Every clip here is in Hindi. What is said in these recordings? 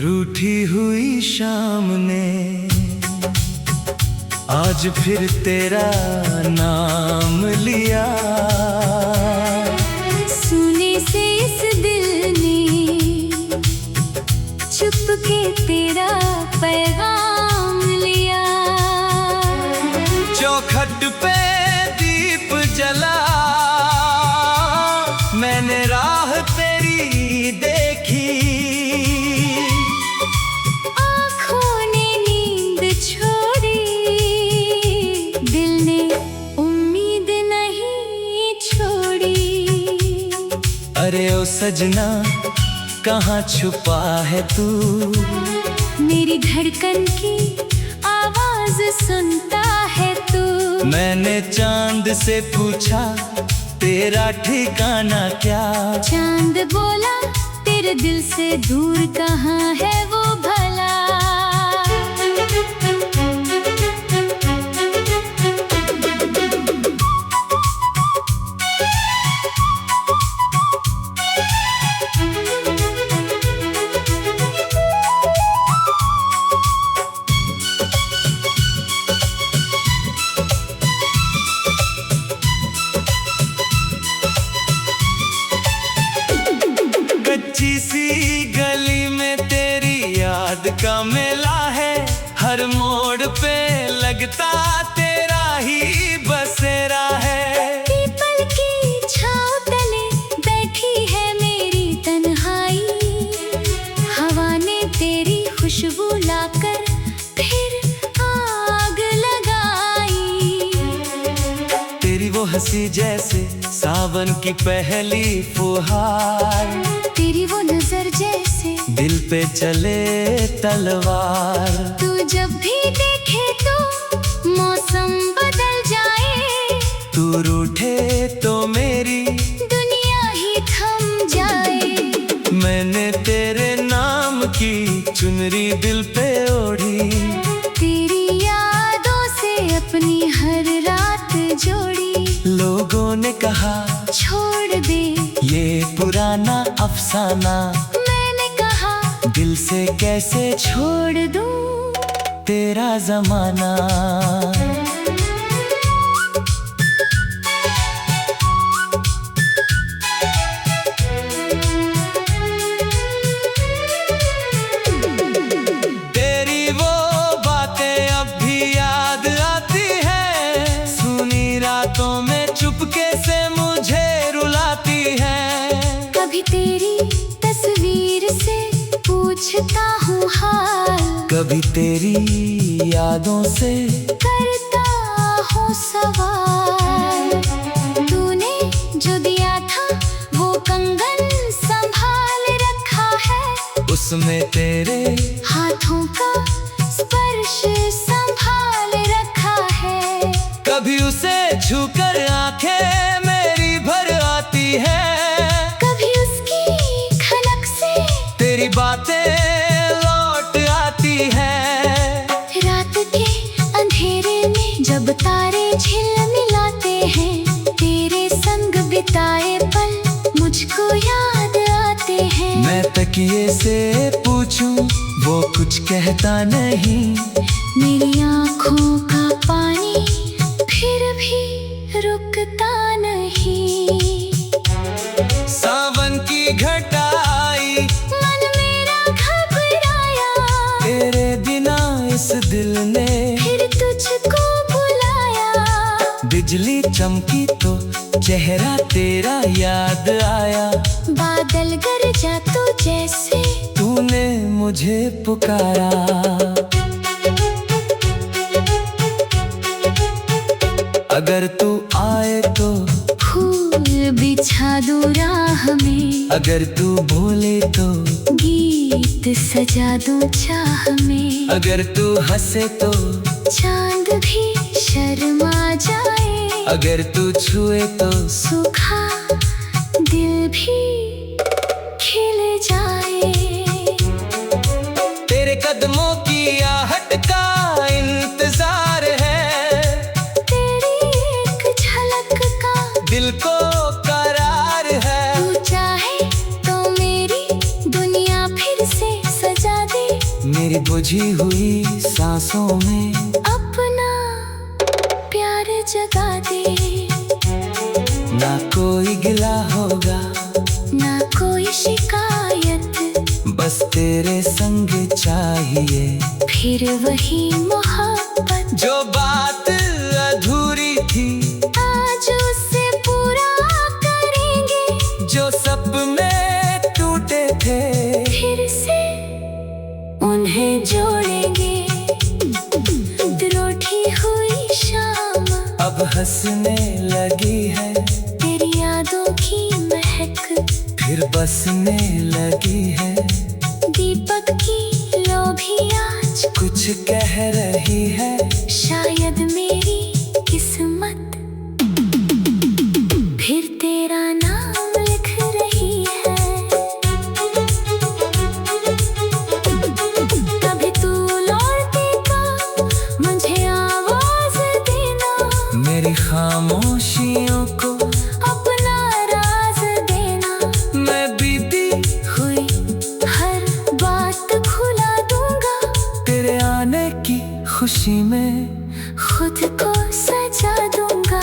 रूठी हुई शाम ने आज फिर तेरा नाम लिया। सुने से इस दिल ने चुपके तेरा पैगाम लिया। चौखट पे दीप जला, मैंने राह तेरी देखी। अरे ओ सजना कहाँ छुपा है तू, मेरी धड़कन की आवाज सुनता है तू। मैंने चांद से पूछा तेरा ठिकाना क्या। चांद बोला तेरे दिल से दूर कहाँ है वो भला। कच्ची सी गली में तेरी याद का मेला है, हर मोड़ पे लगता तेरा ही बसेरा है। पीपल की छांव तले बैठी है मेरी तन्हाई, हवा ने तेरी खुशबू लाकर फिर आग लगाई। तेरी वो हंसी जैसे सावन की पहली फुहार, तेरी वो नजर जैसे दिल पे चले तलवार। तू जब भी देखे तो मौसम बदल जाए, तू रूठे तो मेरी दुनिया ही थम जाए। मैंने तेरे नाम की चुनरी दिल पे ओढ़ी, तेरी यादों से अपनी हर रात जोड़ी। लोगों ने कहा छोड़ दे ये पुराना अफसाना, मैंने कहा दिल से कैसे छोड़ दूं तेरा जमाना। तेरी वो बातें अब भी याद आती है, सुनी रातों में चुपके से मुझे रुलाती है। कभी तेरी तस्वीर से पूछता हूँ हाल, कभी तेरी यादों से करता हूँ सवाल। तूने जो दिया था वो कंगन संभाल रखा है, उसमें तेरे हाथों का स्पर्श संभाल रखा है। कभी उसे छूकर आंखें मेरी भर आती है, कभी उसकी खनक से तेरी बातें लौट आती है। रात के अंधेरे में जब तारे झिलमिलाते हैं, तेरे संग बिताए पल मुझको याद आते हैं। मैं तकिए से पूछूं वो कुछ कहता नहीं, मेरी आँखों का पानी फिर भी रुकता नहीं। सावन की घटाई मन मेरा घबराया, तेरे बिना इस दिल ने फिर तुझको बुलाया। बिजली चमकी तो चेहरा तेरा याद आया। बादल गरजा तो जैसे तूने मुझे पुकारा। अगर तू आए तो फूल बिछा दूँ राह में, अगर तू बोले तो गीत गीत सजा दूं चाह में। अगर तू हंसे तो चांद भी शर्मा जाए। अगर तू छुए तो सूखा दिल भी खिल जाए। तेरे कदमों की आहट का इंतजार है। तेरी एक झलक का दिल को करार है। तू चाहे तो मेरी दुनिया फिर से सजा दे। मेरी बुझी हुई सांसों में अपना प्यार जगा दे। ना कोई गिला होगा, ना कोई शिकायत, बस तेरे संग चाहिए। फिर वही मोहब्बत जो बात अधूरी थी आज उसे पूरा करेंगे। जो सपने टूटे थे फिर से उन्हें जोड़ेंगे। रूठी हुई शाम अब हंसने लगी है। तेरी यादों की महक फिर बसने लगी है। दीपक की लो भी आज कुछ कह रही है। शायद मेरी किस्मत फिर तेरा नाम लिख रही है। कभी तू लौटे का मुझे आवाज देना। मेरी खामोशियों को अपना राज देना। मैं बीती हुई हर बात भुला दूंगा। तेरे आने की खुशी में खुद को सजा दूंगा।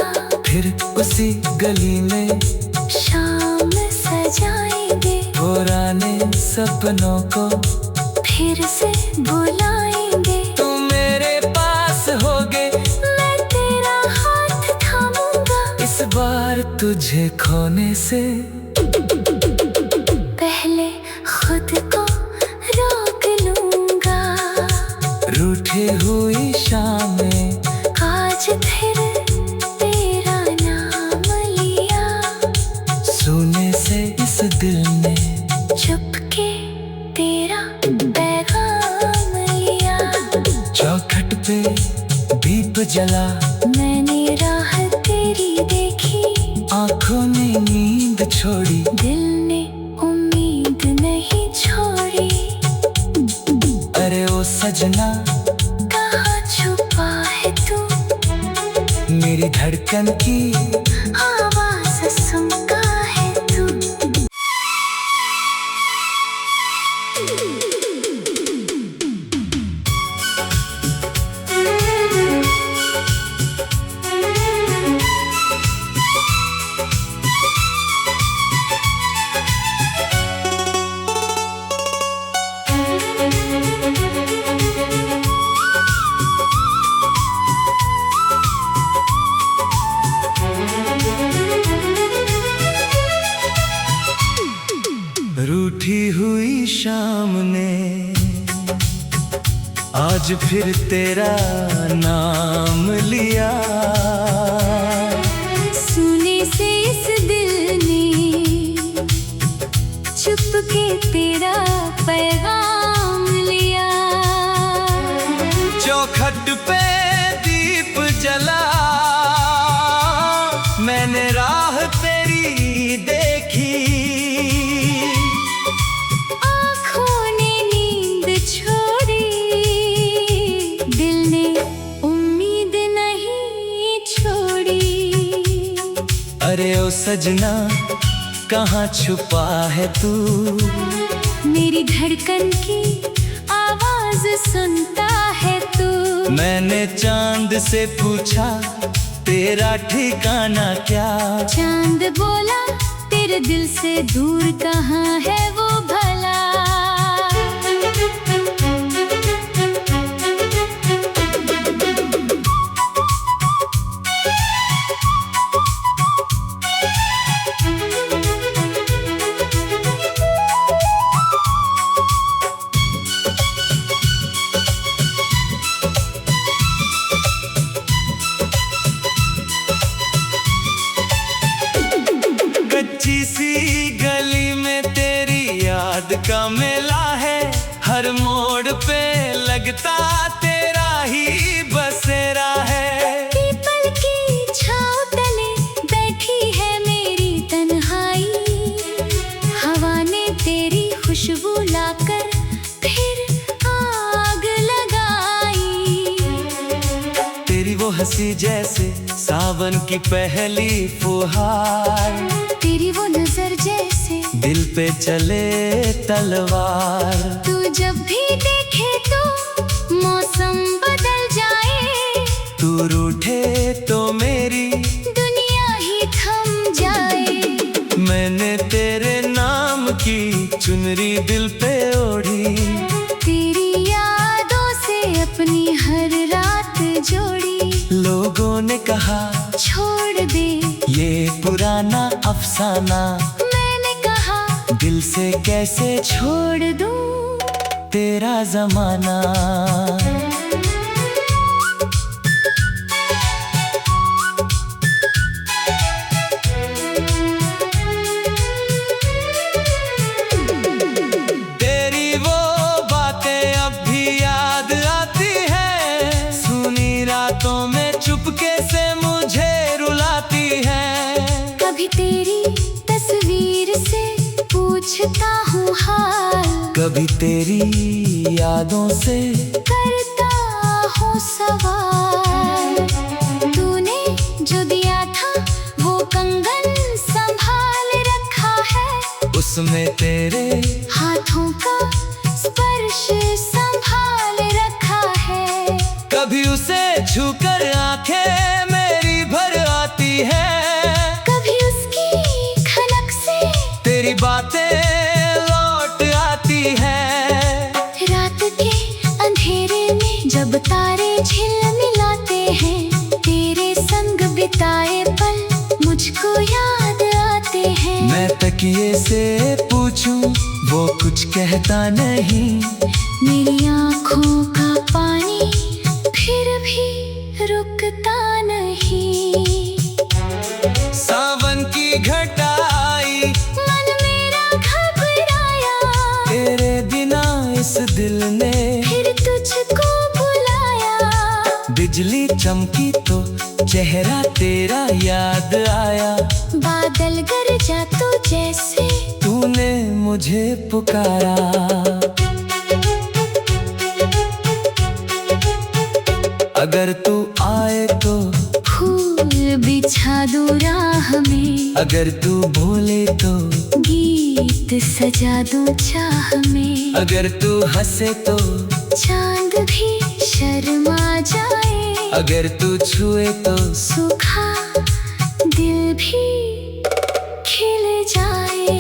फिर उसी गली में शाम सजाएंगे। पुराने सपनों को फिर से बुलाएंगे। तुम मेरे पास होगे। मैं तेरा हाथ थामूंगा। इस बार तुझे खोने से पहले खुद को रोक लूंगा। रूठी हुई शामें आज फिर तेरा नाम लिया। सुने से इस दिल ने चुपके तेरा पैगाम लिया। चौखट पे दीप जला। मैंने राह तेरी देखी। आंखों ने नींद छोड़ी। दिल ने उम्मीद नहीं छोड़ी। अरे ओ सजना कहाँ छुपा है तू। मेरी धड़कन की आवाज सुनता है तू। रूठी हुई शाम ने आज फिर तेरा नाम लिया। सुने से इस दिल ने चुपके तेरा पैगाम लिया। चौखट पे दीप जला। मैंने राह तेरी देखी। आँखों ने नींद छोड़ी। दिल ने उम्मीद नहीं छोड़ी। अरे ओ सजना कहाँ छुपा है तू। मेरी धड़कन की आवाज सुनता है तू। मैंने चांद से पूछा तेरा ठिकाना क्या। चांद बोला तेरे दिल से दूर कहाँ है वो भला। कच्ची सी गली में तेरी याद का मेला है। हर मोड़ पे लगता तेरा ही बसेरा है। पीपल की छाँव तले बैठी है मेरी तन्हाई, हवा ने तेरी खुशबू लाकर फिर आग लगाई। तेरी वो हंसी जैसे सावन की पहली फुहार, तेरी वो नजर जैसे दिल पे चले तलवार। तू जब भी देखे तो मौसम बदल जाए, तू रूठे तो मेरी दुनिया ही थम जाए। मैंने तेरे नाम की चुनरी दिल पे ओढ़ी, तेरी यादों से अपनी हर रात जोड़ी। लोगों ने कहा छोड़ दे ये पुराना अफसाना, मैंने कहा दिल से कैसे छोड़ दूं तेरा जमाना। तेरी वो बातें अब भी याद आती हैं, सुनी रातों में चुपके से मुझे रुलाती हैं। कभी तेरी तस्वीर से पूछता हूँ हाल, कभी तेरी यादों से करता हूँ सवाल। तूने जो दिया था वो कंगन संभाल रखा है, उसमें तेरे हाथों का स्पर्श संभाल रखा है। कभी उसे छूकर आंखें मेरी भर आती हैं, कभी उसकी खनक से तेरी बातें लौट आती हैं। रात के अंधेरे में जब तारे झिलमिलाते हैं, तेरे संग बिताए पल मुझको याद आते हैं। मैं तकिए से पूछूं वो कुछ कहता नहीं, मेरी आँखों का पानी फिर भी रुकता नहीं। सावन की घटाई मन मेरा घबराया, तेरे बिना इस दिल ने फिर तुझको बुलाया। बिजली चमकी तो चेहरा तेरा याद आया, बादल गरजा तो जैसे तूने मुझे पुकारा। अगर तू आए तो फूल बिछा दूं राह में, अगर तू भूले तो गीत सजा दूं चाह में। अगर तू हंसे तो चांद भी शर्मा जाए, अगर तू छुए तो सूखा दिल भी खिल जाए।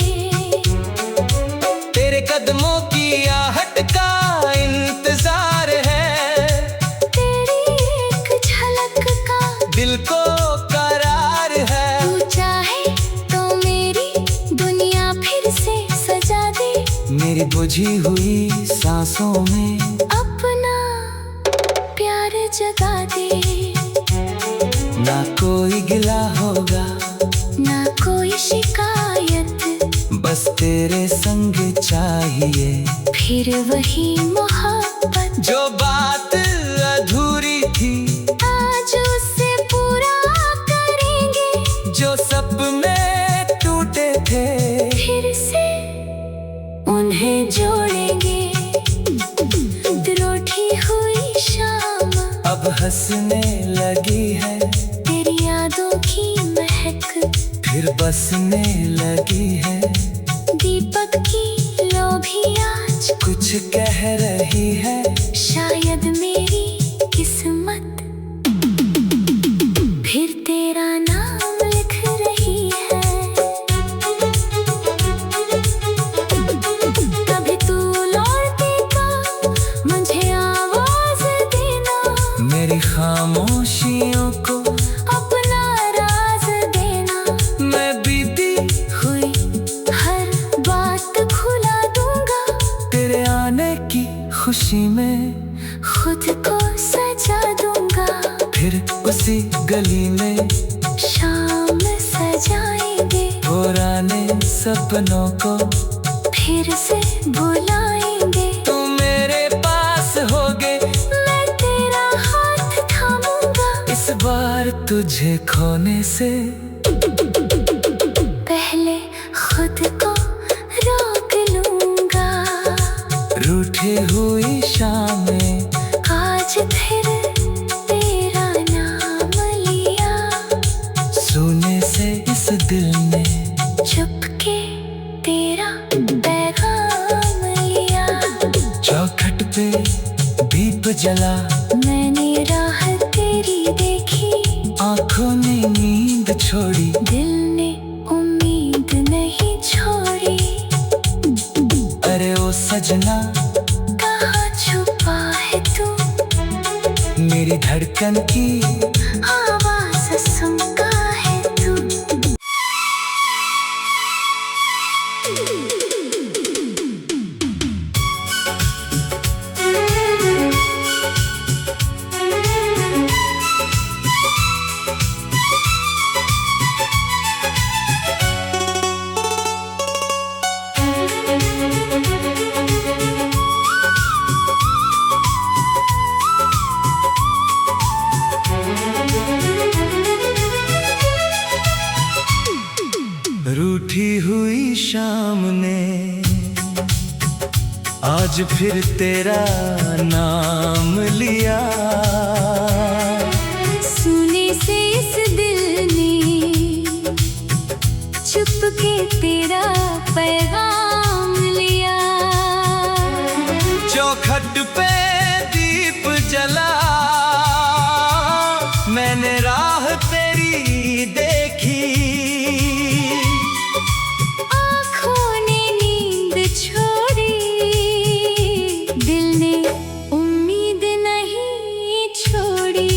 तेरे कदमों की आहट का इंतजार है, तेरी एक झलक का दिल को करार है। तू चाहे तो मेरी दुनिया फिर से सजा दे, मेरी बुझी हुई सांसों में अपना प्यार जगा दे। ना कोई गिला होगा, ना कोई शिकायत, बस तेरे संग चाहिए। फिर वही मोहब्बत जो बात अधूरी थी आज उसे पूरा करेंगे, जो सपने टूटे थे फिर से उन्हें जोड़ेंगे। रूठी हुई शाम अब हंसने लगी है, तेरी यादों की महक फिर बसने लगी है। दीपक की लो भी आज कुछ कह रही है, शायद मेरी किस्मत फिर तेरा नाम लिख रही है। कभी तू लौटेगा मुझे आवाज देना, मेरी खामोशियों को अपना राज देना। मैं बीती हुई हर बात खुला दूंगा, तेरे आने की खुशी में खुद को सजा दूंगा। फिर उसी गली में शाम सजाएंगे, पुराने सपनों को फिर से बुलाएंगे। तू तुझे खोने से पहले खुद को रोक लूंगा। रूठी हुई शामें आज फिर तेरा नाम लिया, सोने से इस दिल ने चुपके तेरा पैगाम लिया। चौखट पे दीप जला, मैंने राह तेरी देखी, आंखों ने नींद छोड़ी, दिल ने उम्मीद नहीं छोड़ी। अरे ओ सजना कहाँ छुपा है तू, मेरी धड़कन की आवाज सुनता है तू। रूठी हुई शाम ने आज फिर तेरा नाम लिया, सुने से इस दिल ने चुपके तेरा पैगाम लिया। चौखट पे दीप जला, मैंने राह तेरी देखी, आँखों ने नींद छोड़ी, दिल ने उम्मीद नहीं छोड़ी।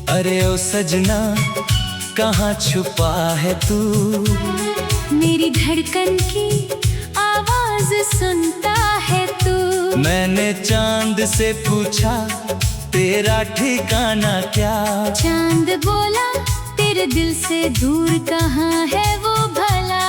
अरे ओ सजना कहाँ छुपा है तू, मेरी धड़कन की आवाज सुनता है तू। मैंने चांद से पूछा तेरा ठिकाना क्या, चांद बोला तेरे दिल से दूर कहाँ है वो भला।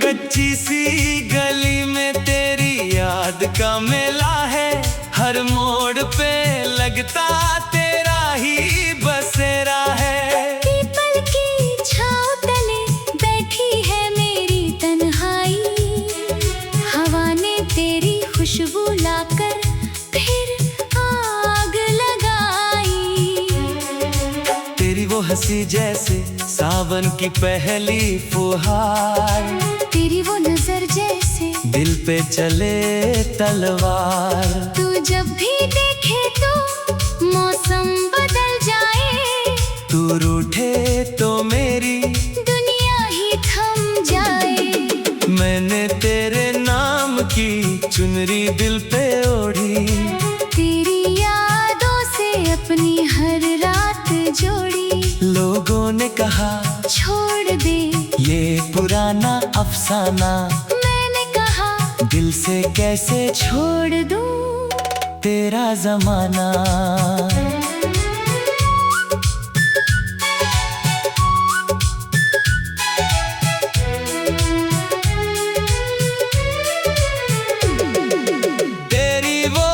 कच्ची सी गली में तेरी याद का मेला है, हर मोड़ पे लगता तेरा ही बसेरा है। पीपल की छाँव तले बैठी है मेरी तन्हाई, हवा ने तेरी खुशबू लाकर फिर आग लगाई। तेरी वो हंसी जैसे सावन की पहली फुहार, तेरी वो नजर जैसे दिल पे चले तलवार। तू जब भी देखे तो मौसम बदल जाए, तू रूठे तो मेरी दुनिया ही थम जाए। मैंने तेरे नाम की चुनरी दिल पे ओढ़ी, तेरी यादों से अपनी हर रात जोड़ी। लोगों ने कहा छोड़ दे ये पुराना अफसाना, मैंने कहा दिल से कैसे छोड़ दूं तेरा जमाना। तेरी वो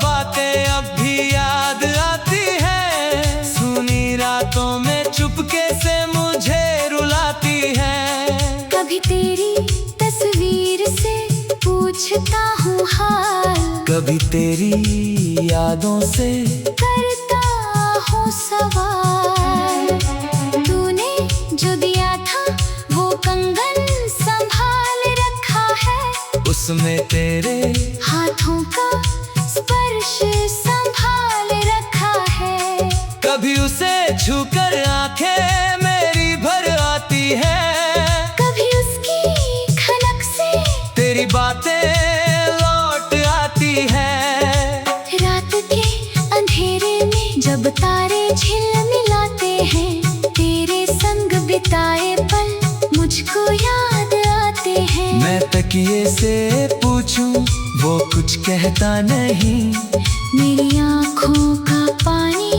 बातें अब भी याद आती है, सुनी रातों में चुपके से मुझे रुलाती है। कभी तेरी तस्वीर से पूछता हूँ हाल, कभी तेरी यादों से करता हूँ सवाल। तूने जो दिया था वो कंगन संभाल रखा है, उसमें तेरे हाथों का स्पर्श संभाल रखा है। कभी उसे छूकर आंखें मेरी भर आती है, कभी उसकी खनक से तेरी बातें लौट आती है। रात के अंधेरे में जब तारे झिलमिलाते हैं, तेरे संग बिताए पल मुझको याद तकिए से पूछूं वो कुछ कहता नहीं। मेरी आँखों का पानी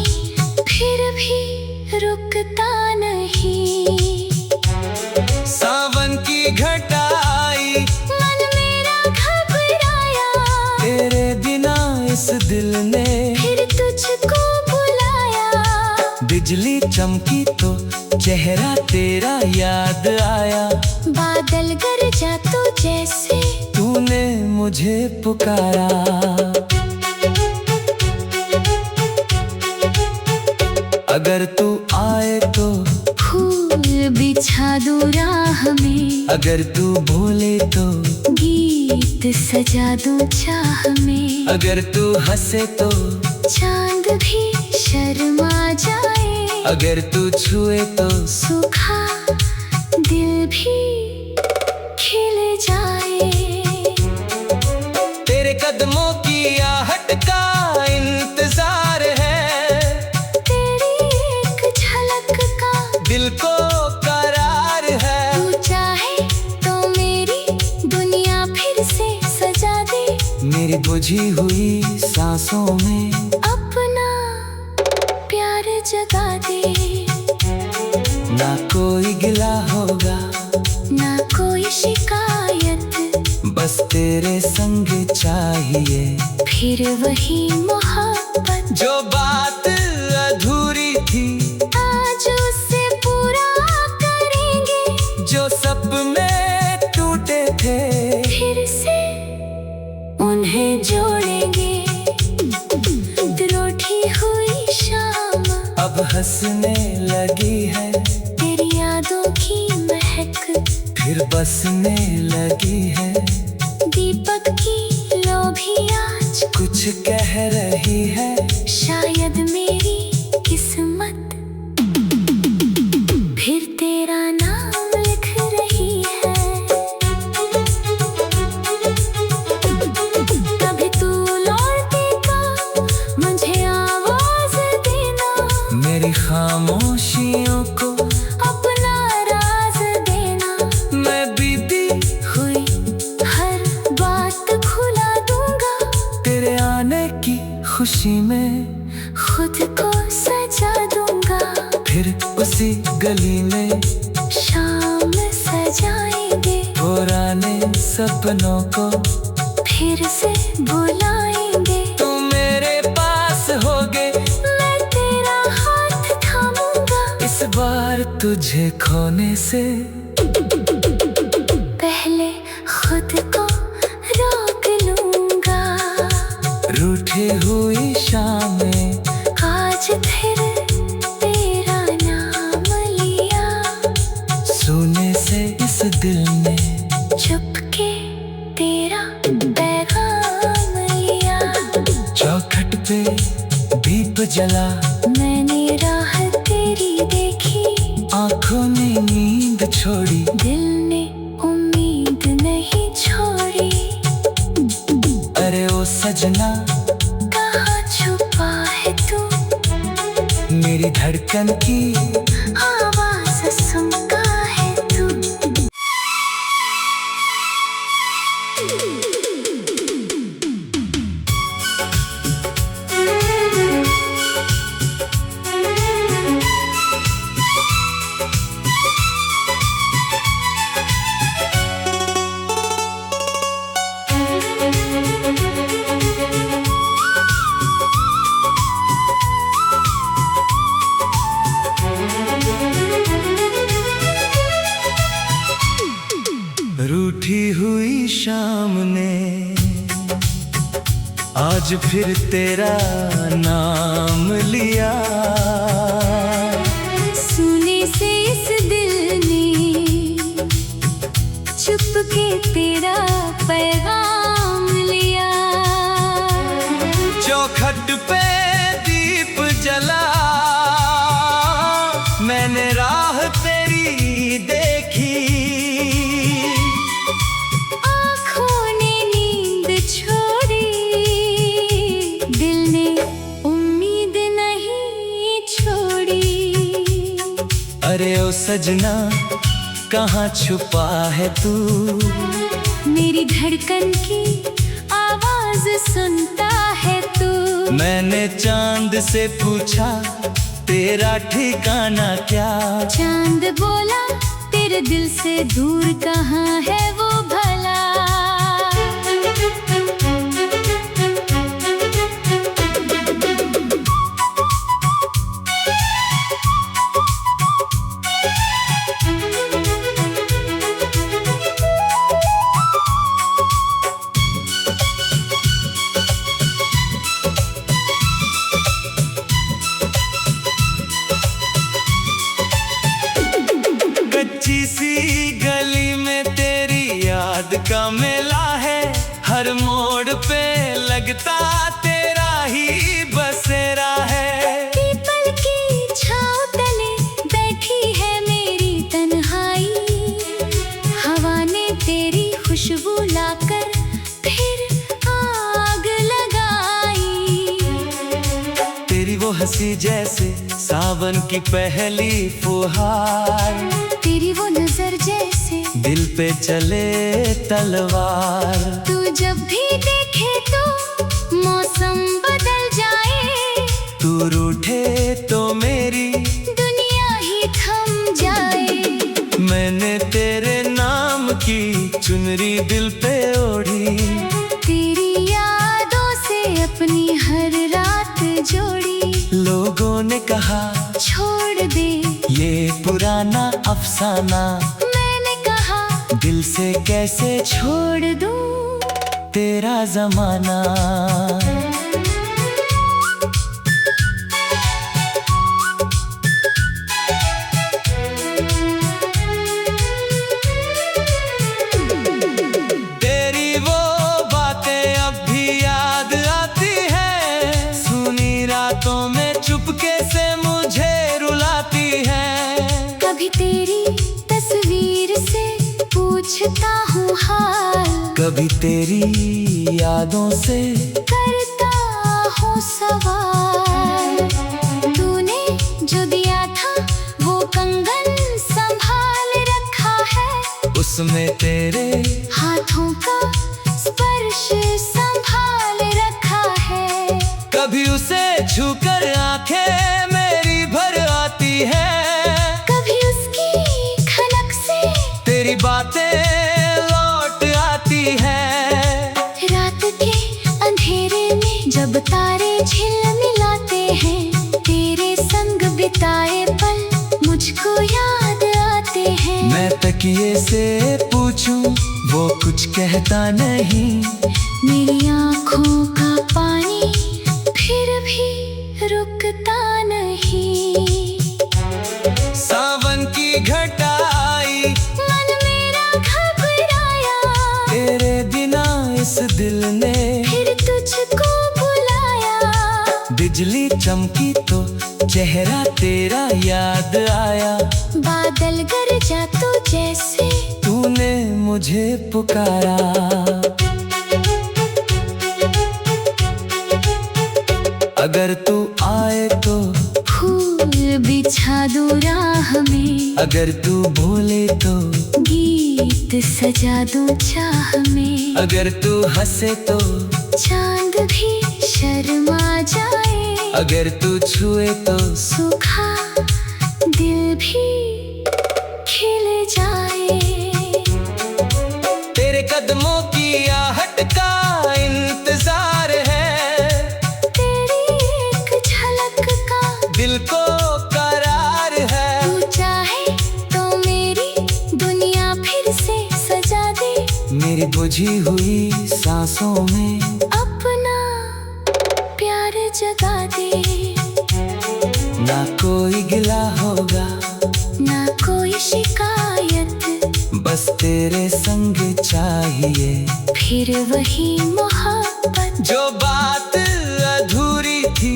फिर भी रुकता नहीं। सावन की घटाई मन मेरा घबराया, तेरे बिना इस दिल ने फिर तुझको बुलाया। बिजली चमकी तो चेहरा तेरा याद आया। बादल गरजा तो जैसे तूने मुझे पुकारा। अगर तू आए तो फूल बिछा दूं राह में, अगर तू बोले तो गीत सजा दूं चाह में। अगर तू हंसे तो चांद भी शर्मा जाए, अगर तू छुए तो सूखा दिल भी खिल जाए। तेरे कदमों की आहट का इंतजार है, तेरी एक झलक का दिल को करार है। तू चाहे तो मेरी दुनिया फिर से सजा दे, मेरी बुझी हुई सांसों में अपना प्यार जगा दे। ना कोई गिला होगा, ना कोई शिकायत, बस तेरे संग चाहिए। फिर वही मोहब्बत जो बात अधूरी थी आज उसे पूरा करेंगे। जो सपने टूटे थे फिर से उन्हें जोड़ेंगे। रूठी हुई शाम अब हंसने लगी है, तेरी यादों की महक फिर बसने लगी है। दीपक की लो भी आज कुछ कह रही है, शायद मेरी किस्मत फिर तेरा नाम लिख रही है। कभी तू लौटेगा मुझे आवाज देना, मेरी खामोशियों को अपना राज देना। मैं बीती हुई हर बात खुला दूंगा, तेरे आने की खुशी में खुद को सजा दूंगा। फिर उसी गली में शाम सजाएंगे, पुराने सपनों को फिर से बुलाएंगे। तुम मेरे पास होगे, मैं तेरा हाथ थामूंगा, इस बार तुझे खोने से पहले खुद को रोक लूंगा। रूठी हुई शामें आज फिर तेरा नाम लिया, सुने से इस दिल ने चुपके तेरा पैगाम लिया। चौखट पे दीप जला, मैंने राह तेरी देखी, आंखों ने नींद छोड़ी, दिल ने उम्मीद नहीं छोड़ी। अरे ओ सजना कहाँ छुपा है तू, मेरी धड़कन की आवाज सुनता है तू। रूठी हुई शाम ने आज फिर तेरा नाम लिया। सुने से इस दिल ने चुपके तेरा पैगाम लिया। चौखट पे दीप जला, मैंने राह तेरी देखी, आँखों ने नींद छोड़ी, दिल ने उम्मीद नहीं छोड़ी। अरे ओ सजना कहाँ छुपा है तू, मेरी धड़कन की आवाज सुनता है तू। मैंने चांद से पूछा तेरा ठिकाना क्या। चांद बोला तेरे दिल से दूर कहाँ है वो भला। कच्ची सी गली में तेरी याद का मेला है। हर मोड़ पे लगता तेरा ही बसेरा है। पीपल की छांव तले बैठी है मेरी तन्हाई। हवा ने तेरी खुशबू लाकर फिर आग लगाई। तेरी वो हंसी जैसे सावन की पहली फुहार। तेरी वो नजर जैसे दिल पे चले तलवार। तू जब भी देखे तो मौसम बदल जाए। तू रूठे तो मेरी दुनिया ही थम जाए। मैंने तेरे नाम की चुनरी दिल पे ओढ़ी। तेरी यादों से अपनी हर रात जोड़ी। लोगों ने कहा छोड़ दे ये पुराना अफसाना। मैंने कहा दिल से कैसे छोड़ दूं तेरा जमाना। तेरी वो बातें अब भी याद आती है। सुनी रातों में चुपके से मुझे रुलाती है। कभी तेरी तस्वीर से पूछता हूँ हाल। कभी तेरी यादों से करता हूँ सवाल। तूने जो दिया था वो कंगन संभाल रखा है। उसमें तेरे हाथों का स्पर्श संभाल रखा है। कभी उसे छूकर आंखें मेरी भर आती है। कभी उसकी खनक से तेरी बातें लौट आती है। रात के अंधेरे में जब तारे झिलमिलाते हैं। तेरे संग बिताए पल मुझको याद आते हैं। मैं तकिए से पूछूं वो कुछ कहता नहीं। मेरी आँखों का पानी फिर भी रुकता नहीं। सावन की घटाई मन मेरा घबराया। तेरे बिना इस दिल ने फिर तुझको बुलाया। बिजली चमकी तो चेहरा तेरा याद आया। बादल गरजा तो जैसे तूने मुझे पुकारा। अगर तू आए तो फूल बिछा दूं राह में। अगर तू बोले तो गीत सजा दूं चाह में। अगर तू हंसे तो चांद भी शर्मा जाए। अगर तू छुए तो सूखा दिल भी खिल जाए। तेरे कदमों की आहट का इंतजार है। तेरी एक झलक का दिल को करार है। तू चाहे तो मेरी दुनिया फिर से सजा दे। मेरी बुझी हुई सांसों में अपना प्यार जगा दे। ना कोई गिला होगा ना कोई शिकायत। बस तेरे संग चाहिए फिर वही मोहब्बत जो बात अधूरी थी।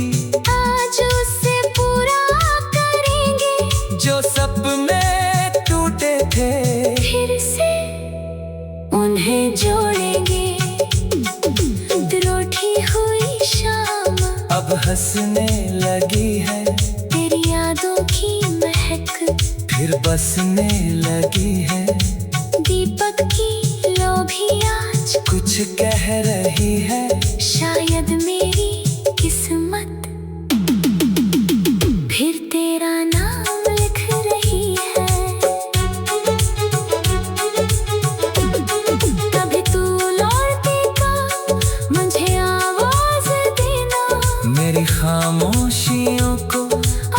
आज उसे पूरा करेंगे। जो सपने टूटे थे फिर से उन्हें जोड़ेंगे। रूठी हुई शाम अब हंसने लगी है। तेरी यादों की महक फिर बसने लगी है। दीपक की लो भी आज कुछ कह रही है, शायद मेरी किस्मत फिर तेरा नाम लिख रही है। कभी तू लौटेगा, मुझे आवाज देना, मेरी खामोशियों को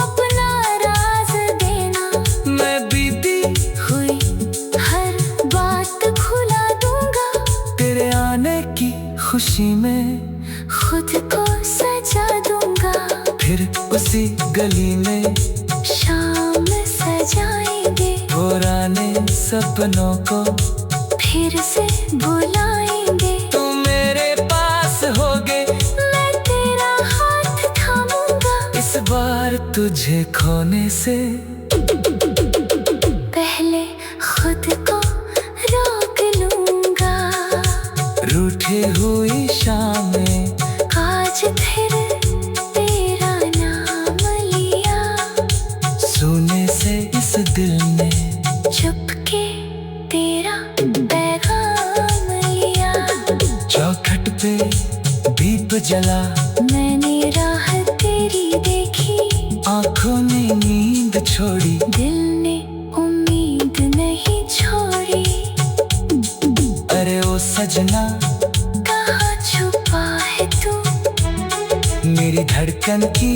अपना राज देना। मैं बीती हुई हर बात खुला दूंगा, तेरे आने की खुशी में खुद को सजा दूंगा। फिर उसी गली में शाम सजाएंगे, पुराने सपनों को फिर से बुलाएंगे। तुम मेरे पास होगे, मैं तेरा हाथ थामूंगा, इस बार तुझे खोने से पहले खुद को रोक लूंगा। रूठी हुई शामें आज फिर तेरा नाम लिया, सुने से इस दिल ने चुपके तेरा पैगाम लिया। चौखट पे दीप जला, मैंने राह तेरी देखी, आंखों ने नींद छोड़ी, दिल ने उम्मीद नहीं छोड़ी। अरे ओ सजना कहाँ छुपा है तू, मेरी धड़कन की